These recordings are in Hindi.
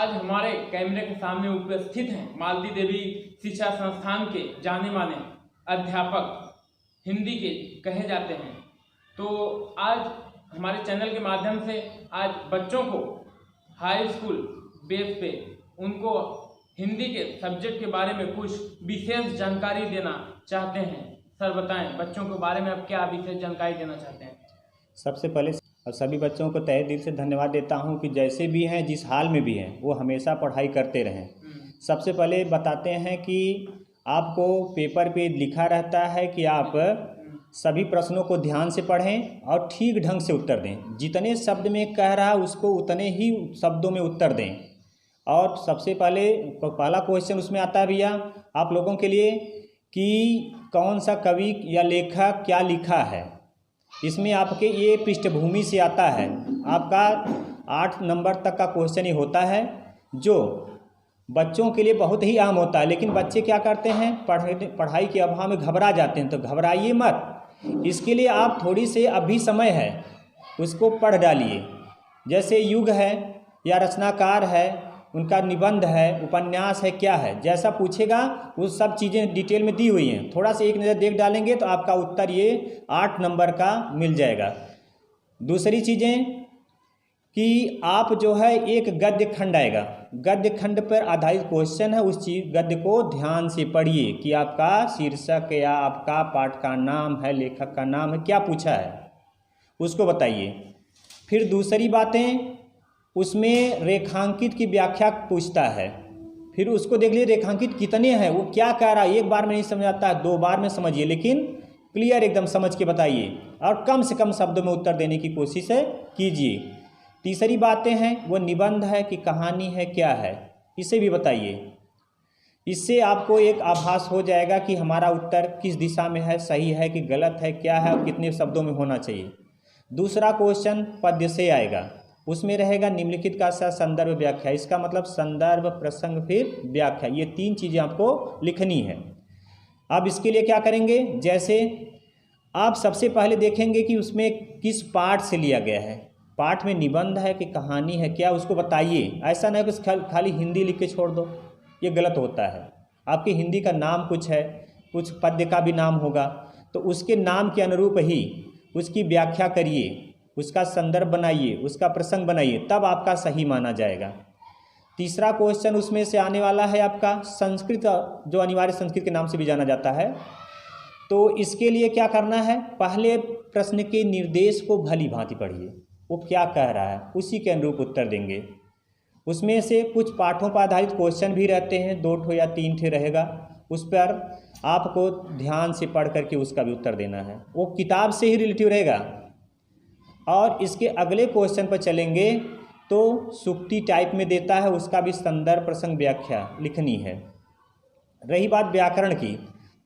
आज हमारे कैमरे के सामने उपस्थित हैं मालती देवी शिक्षा संस्थान के जाने माने अध्यापक, हिंदी के कहे जाते हैं। तो आज हमारे चैनल के माध्यम से आज बच्चों को हाई स्कूल बेस पे उनको हिंदी के सब्जेक्ट के बारे में कुछ विशेष जानकारी देना चाहते हैं। सर बताएं, बच्चों के बारे में आप क्या विशेष जानकारी देना चाहते हैं? सबसे पहले सभी बच्चों को तहे दिल से धन्यवाद देता हूं कि जैसे भी हैं, जिस हाल में भी हैं, वो हमेशा पढ़ाई करते रहें। सबसे पहले बताते हैं कि आपको पेपर पे लिखा रहता है कि आप सभी प्रश्नों को ध्यान से पढ़ें और ठीक ढंग से उत्तर दें। जितने शब्द में कह रहा उसको उतने ही शब्दों में उत्तर दें। और सबसे पहला क्वेश्चन उसमें आता है भैया आप लोगों के लिए कि कौन सा कवि या लेखक क्या लिखा है। इसमें आपके ये पृष्ठभूमि से आता है। आपका 8 नंबर तक का क्वेश्चन ही होता है, जो बच्चों के लिए बहुत ही आम होता है। लेकिन बच्चे क्या करते हैं, पढ़ाई के अभाव में घबरा जाते हैं। तो घबराइए मत, इसके लिए आप थोड़ी से अभी समय है उसको पढ़ डालिए। जैसे युग है या रचनाकार है, उनका निबंध है, उपन्यास है, क्या है, जैसा पूछेगा वो सब चीज़ें डिटेल में दी हुई हैं। थोड़ा सा एक नज़र देख डालेंगे तो आपका उत्तर ये 8 नंबर का मिल जाएगा। दूसरी चीज़ें कि आप जो है एक गद्य खंड आएगा, गद्य खंड पर आधारित क्वेश्चन है। उस चीज गद्य को ध्यान से पढ़िए कि आपका शीर्षक या आपका पाठ का नाम है, लेखक का नाम है, क्या पूछा है उसको बताइए। फिर दूसरी बातें, उसमें रेखांकित की व्याख्या पूछता है। फिर उसको देख लीजिए रेखांकित कितने हैं, वो क्या कह रहा है। एक बार में नहीं समझ आता है, 2 बार में समझिए, लेकिन क्लियर एकदम समझ के बताइए और कम से कम शब्दों में उत्तर देने की कोशिश कीजिए। तीसरी बातें हैं वो निबंध है कि कहानी है, क्या है, इसे भी बताइए। इससे आपको एक आभास हो जाएगा कि हमारा उत्तर किस दिशा में है, सही है कि गलत है, क्या है और कितने शब्दों में होना चाहिए। दूसरा क्वेश्चन पद्य से आएगा, उसमें रहेगा निम्नलिखित का संदर्भ व्याख्या। इसका मतलब संदर्भ, प्रसंग, फिर व्याख्या, ये 3 चीज़ें आपको लिखनी है। अब इसके लिए क्या करेंगे, जैसे आप सबसे पहले देखेंगे कि उसमें किस पाठ से लिया गया है। पाठ में निबंध है कि कहानी है, क्या, उसको बताइए। ऐसा नहीं कि खाली हिंदी लिख के छोड़ दो, ये गलत होता है। आपकी हिंदी का नाम कुछ है, कुछ पद्य का भी नाम होगा, तो उसके नाम के अनुरूप ही उसकी व्याख्या करिए, उसका संदर्भ बनाइए, उसका प्रसंग बनाइए, तब आपका सही माना जाएगा। तीसरा क्वेश्चन उसमें से आने वाला है आपका संस्कृत, जो अनिवार्य संस्कृत के नाम से भी जाना जाता है। तो इसके लिए क्या करना है, पहले प्रश्न के निर्देश को भली भांति पढ़िए, वो क्या कह रहा है, उसी के अनुरूप उत्तर देंगे। उसमें से कुछ पाठों पर आधारित क्वेश्चन भी रहते हैं, 2 ठो या 3 ठे रहेगा, उस पर आपको ध्यान से पढ़ करके उसका भी उत्तर देना है। वो किताब से ही रिलेटिव रहेगा। और इसके अगले क्वेश्चन पर चलेंगे तो सुक्ति टाइप में देता है, उसका भी संदर्भ, प्रसंग, व्याख्या लिखनी है। रही बात व्याकरण की,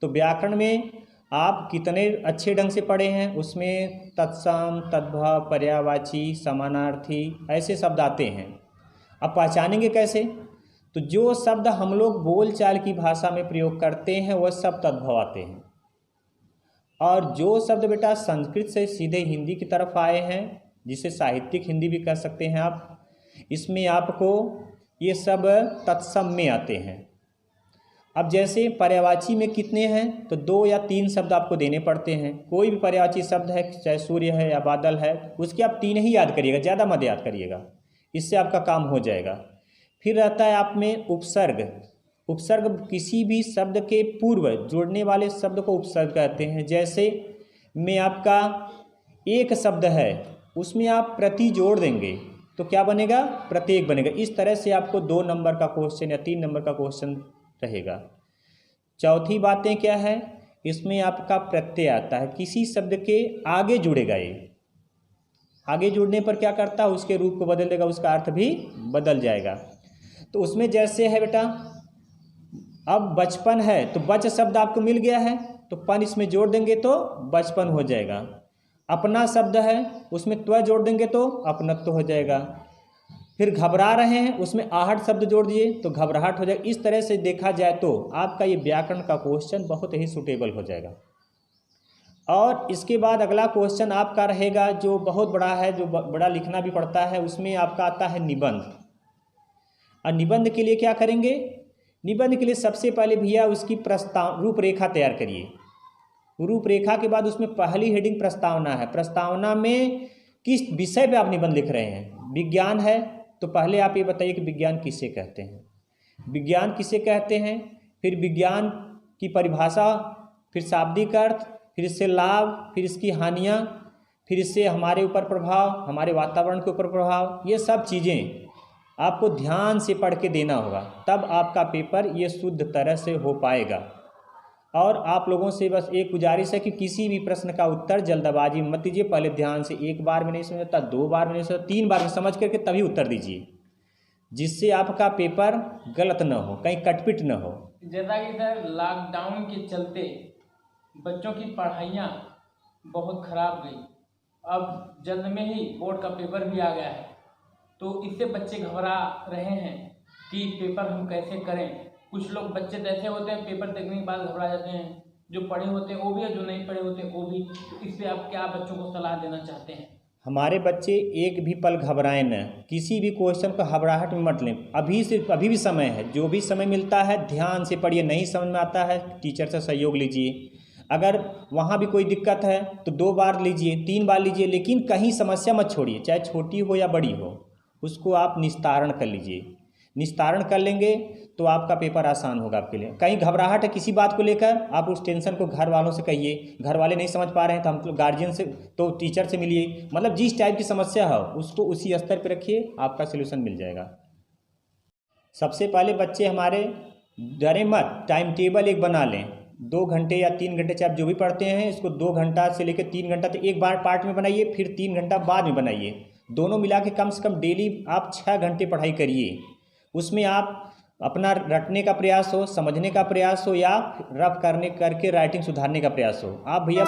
तो व्याकरण में आप कितने अच्छे ढंग से पढ़े हैं, उसमें तत्सम, तद्भव, पर्यायवाची, समानार्थी ऐसे शब्द आते हैं। अब पहचानेंगे कैसे, तो जो शब्द हम लोग बोलचाल की भाषा में प्रयोग करते हैं वह सब तद्भव आते हैं। और जो शब्द बेटा संस्कृत से सीधे हिंदी की तरफ आए हैं, जिसे साहित्यिक हिंदी भी कह सकते हैं आप, इसमें आपको ये सब तत्सम में आते हैं। अब जैसे पर्यायवाची में कितने हैं, तो 2 या 3 शब्द आपको देने पड़ते हैं। कोई भी पर्यायवाची शब्द है, चाहे सूर्य है या बादल है, उसके आप 3 ही याद करिएगा, ज़्यादा मत याद करिएगा, इससे आपका काम हो जाएगा। फिर रहता है आप में उपसर्ग। उपसर्ग किसी भी शब्द के पूर्व जोड़ने वाले शब्द को उपसर्ग कहते हैं। जैसे में आपका एक शब्द है, उसमें आप प्रति जोड़ देंगे तो क्या बनेगा, प्रत्येक बनेगा। इस तरह से आपको 2 नंबर का क्वेश्चन या 3 नंबर का क्वेश्चन रहेगा। चौथी बातें क्या है, इसमें आपका प्रत्यय आता है, किसी शब्द के आगे जुड़ेगा। ये आगे जुड़ने पर क्या करता है, उसके रूप को बदल देगा, उसका अर्थ भी बदल जाएगा। तो उसमें जैसे है बेटा, अब बचपन है तो बच शब्द आपको मिल गया है, तो पन इसमें जोड़ देंगे तो बचपन हो जाएगा। अपना शब्द है, उसमें त्व जोड़ देंगे तो अपनत्व हो जाएगा। फिर घबरा रहे हैं, उसमें आहट शब्द जोड़ दिए तो घबराहट हो जाएगा। इस तरह से देखा जाए तो आपका ये व्याकरण का क्वेश्चन बहुत ही सुटेबल हो जाएगा। और इसके बाद अगला क्वेश्चन आपका रहेगा जो बहुत बड़ा है, जो बड़ा लिखना भी पड़ता है, उसमें आपका आता है निबंध। और निबंध के लिए क्या करेंगे? निबंध के लिए सबसे पहले भैया उसकी रूपरेखा तैयार करिए। रूपरेखा के बाद उसमें पहली हेडिंग प्रस्तावना है। प्रस्तावना में किस विषय पे आप निबंध लिख रहे हैं? विज्ञान है तो पहले आप ये बताइए कि विज्ञान किसे कहते हैं, विज्ञान किसे कहते हैं, फिर विज्ञान की परिभाषा, फिर शाब्दिक अर्थ, फिर इससे लाभ, फिर इसकी हानियाँ, फिर इससे हमारे ऊपर प्रभाव, हमारे वातावरण के ऊपर प्रभाव, ये सब चीज़ें आपको ध्यान से पढ़ के देना होगा, तब आपका पेपर ये शुद्ध तरह से हो पाएगा। और आप लोगों से बस एक गुजारिश है कि किसी भी प्रश्न का उत्तर जल्दबाजी में मत दीजिए, पहले ध्यान से एक बार में नहीं समझता, 2 बार में नहीं समझता, 3 बार में समझ करके तभी उत्तर दीजिए, जिससे आपका पेपर गलत न हो, कहीं कटपिट न हो। जैसा कि सर लॉकडाउन के चलते बच्चों की पढ़ाइयाँ बहुत खराब गई, अब जल्द में ही बोर्ड का पेपर भी आ गया है, तो इससे बच्चे घबरा रहे हैं कि पेपर हम कैसे करें। कुछ लोग बच्चे तो ऐसे होते हैं पेपर देखने के बाद घबरा जाते हैं, जो पढ़े होते हैं वो भी और जो नहीं पढ़े होते हैं वो भी। तो इस पर आप क्या बच्चों को सलाह देना चाहते हैं? हमारे बच्चे एक भी पल घबराएं न, किसी भी क्वेश्चन को घबराहट में मत लें। अभी भी समय है, जो भी समय मिलता है ध्यान से पढ़िए। नहीं समझ में आता है टीचर से सहयोग लीजिए, अगर वहाँ भी कोई दिक्कत है तो 2 बार लीजिए, 3 बार लीजिए, लेकिन कहीं समस्या मत छोड़िए, चाहे छोटी हो या बड़ी हो, उसको आप निस्तारण कर लीजिए। निस्तारण कर लेंगे तो आपका पेपर आसान होगा आपके लिए। कहीं घबराहट है किसी बात को लेकर, आप उस टेंशन को घर वालों से कहिए। घर वाले नहीं समझ पा रहे हैं तो हम गार्जियन से, तो टीचर से मिलिए। मतलब जिस टाइप की समस्या हो उसको उसी स्तर पर रखिए, आपका सलूशन मिल जाएगा। सबसे पहले बच्चे हमारे डरे मत, टाइम टेबल एक बना लें। 2 घंटे या 3 घंटे चाहे आप जो भी पढ़ते हैं, इसको 2 घंटा से लेकर 3 घंटा तक एक बार पार्ट में बनाइए, फिर 3 घंटा बाद में बनाइए। दोनों मिला के कम से कम डेली आप 6 घंटे पढ़ाई करिए। उसमें आप अपना रटने का प्रयास हो, समझने का प्रयास हो, या रफ करके राइटिंग सुधारने का प्रयास हो। आप भैया